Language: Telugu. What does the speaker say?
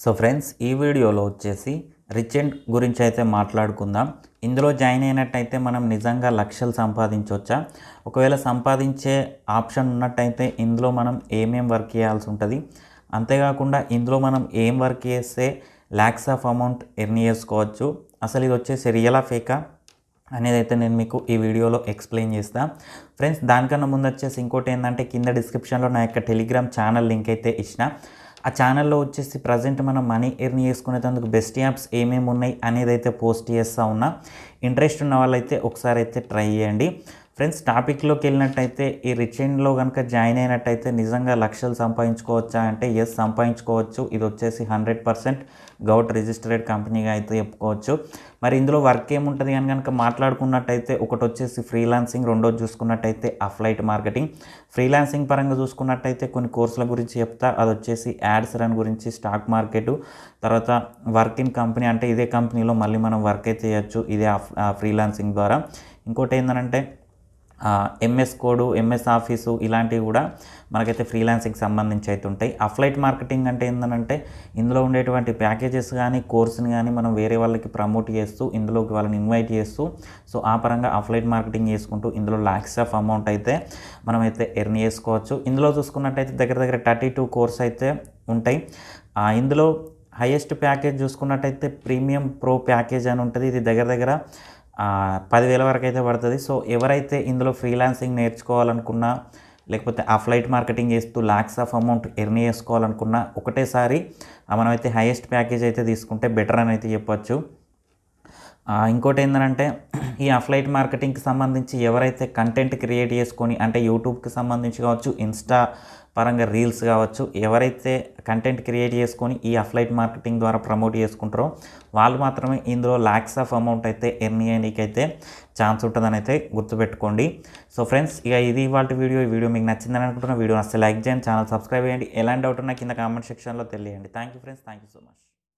సో ఫ్రెండ్స్ ఈ వీడియోలో వచ్చేసి రిచెంట్ గురించి అయితే మాట్లాడుకుందాం. ఇందులో జాయిన్ అయినట్టయితే మనం నిజంగా లక్షలు సంపాదించవచ్చా? ఒకవేళ సంపాదించే ఆప్షన్ ఉన్నట్టయితే ఇందులో మనం ఏమేం వర్క్ చేయాల్సి ఉంటుంది, అంతేకాకుండా ఇందులో మనం ఏం వర్క్ చేస్తే ల్యాక్స్ ఆఫ్ అమౌంట్ ఎర్న్ చేసుకోవచ్చు, అసలు ఇది వచ్చేసి రియలా ఫేకా అనేది అయితే నేను మీకు ఈ వీడియోలో ఎక్స్ప్లెయిన్ చేస్తాను. ఫ్రెండ్స్ దానికన్నా ముందు వచ్చేసి ఇంకోటి ఏంటంటే కింద డిస్క్రిప్షన్లో నా యొక్క టెలిగ్రామ్ ఛానల్ లింక్ అయితే ఇచ్చిన. ఆ ఛానల్లో వచ్చేసి ప్రజెంట్ మనం మనీ ఎర్న్ చేసుకునేందుకు బెస్ట్ యాప్స్ ఏమేమి ఉన్నాయి అనేది అయితే పోస్ట్ చేస్తూ ఉన్నా. ఇంట్రెస్ట్ ఉన్న వాళ్ళైతే ఒకసారి అయితే ట్రై చేయండి. ఫ్రెండ్స్ టాపిక్లోకి వెళ్ళినట్టయితే ఈ రిచెంట్లో కనుక జాయిన్ అయినట్టయితే నిజంగా లక్షలు సంపాదించుకోవచ్చా అంటే ఎస్ సంపాదించుకోవచ్చు. ఇది వచ్చేసి 100% గవర్నమెంట్ రిజిస్టర్డ్ కంపెనీగా అయితే చెప్పుకోవచ్చు. మరి ఇందులో వర్క్ ఏముంటుంది అని కనుక మాట్లాడుకున్నట్టయితే ఒకటి వచ్చేసి ఫ్రీలాన్సింగ్, రెండోది చూసుకున్నట్టయితే అఫ్లైట్ మార్కెటింగ్. ఫ్రీలాన్సింగ్ పరంగా చూసుకున్నట్టయితే కొన్ని కోర్సుల గురించి చెప్తా. అది వచ్చేసి యాడ్స్ రన్ గురించి, స్టాక్ మార్కెట్, తర్వాత వర్క్ ఇన్ కంపెనీ అంటే ఇదే కంపెనీలో మళ్ళీ మనం వర్క్ అయితే చేయొచ్చు ఇదే ఫ్రీలాన్సింగ్ ద్వారా. ఇంకోటి ఏంటంటే ఎంఎస్ కోడ్, ఎంఎస్ ఆఫీసు ఇలాంటివి కూడా మనకైతే ఫ్రీలాన్సింగ్కి సంబంధించి అయితే ఉంటాయి. అఫ్లైట్ మార్కెటింగ్ అంటే ఏంటంటే ఇందులో ఉండేటువంటి ప్యాకేజెస్ కానీ కోర్సుని కానీ మనం వేరే వాళ్ళకి ప్రమోట్ చేస్తూ ఇందులోకి వాళ్ళని ఇన్వైట్ చేస్తూ సో ఆ పరంగా అఫ్లైట్ మార్కెటింగ్ చేసుకుంటూ ఇందులో ల్యాక్స్ ఆఫ్ అమౌంట్ అయితే మనమైతే ఎర్న్ చేసుకోవచ్చు. ఇందులో చూసుకున్నట్టయితే దగ్గర 32 కోర్స్ అయితే ఉంటాయి. ఇందులో హైయెస్ట్ ప్యాకేజ్ చూసుకున్నట్టయితే ప్రీమియం ప్రో ప్యాకేజ్ అని ఉంటుంది. ఇది దగ్గర 10,000 వరకు అయితే పడుతుంది. సో ఎవరైతే ఇందులో ఫ్రీలాన్సింగ్ నేర్చుకోవాలనుకున్నా లేకపోతే అఫ్లైట్ మార్కెటింగ్ చేస్తూ ల్యాక్స్ ఆఫ్ అమౌంట్ ఎర్న్ చేసుకోవాలనుకున్నా ఒకటేసారి మనమైతే హైయెస్ట్ ప్యాకేజ్ అయితే తీసుకుంటే బెటర్ అని అయితే చెప్పొచ్చు. ఇంకోటి ఏంటంటే ఈ అఫ్లైట్ మార్కెటింగ్కి సంబంధించి ఎవరైతే కంటెంట్ క్రియేట్ చేసుకొని అంటే యూట్యూబ్కి సంబంధించి కావచ్చు, ఇన్స్టా పరంగా రీల్స్ కావచ్చు, ఎవరైతే కంటెంట్ క్రియేట్ చేసుకొని ఈ అఫ్లైట్ మార్కెటింగ్ ద్వారా ప్రమోట్ చేసుకుంటారో వాళ్ళు మాత్రమే ఇందులో ల్యాక్స్ ఆఫ్ అమౌంట్ అయితే ఎర్న్ చేయడానికైతే ఛాన్స్ ఉంటుందని అయితే గుర్తుపెట్టుకోండి. సో ఫ్రెండ్స్ ఇక ఇది ఇవాళ వీడియో. ఈ వీడియో మీకు నచ్చిందని అనుకుంటున్నా. వీడియో నచ్చితే లైక్ చేయండి, ఛానల్ సబ్స్క్రైబ్ చేయండి. ఎలాంటి డౌట్ ఉన్నా కింద కామెంట్ సెక్షన్లో తెలియండి. Thank you friends, thank you so much.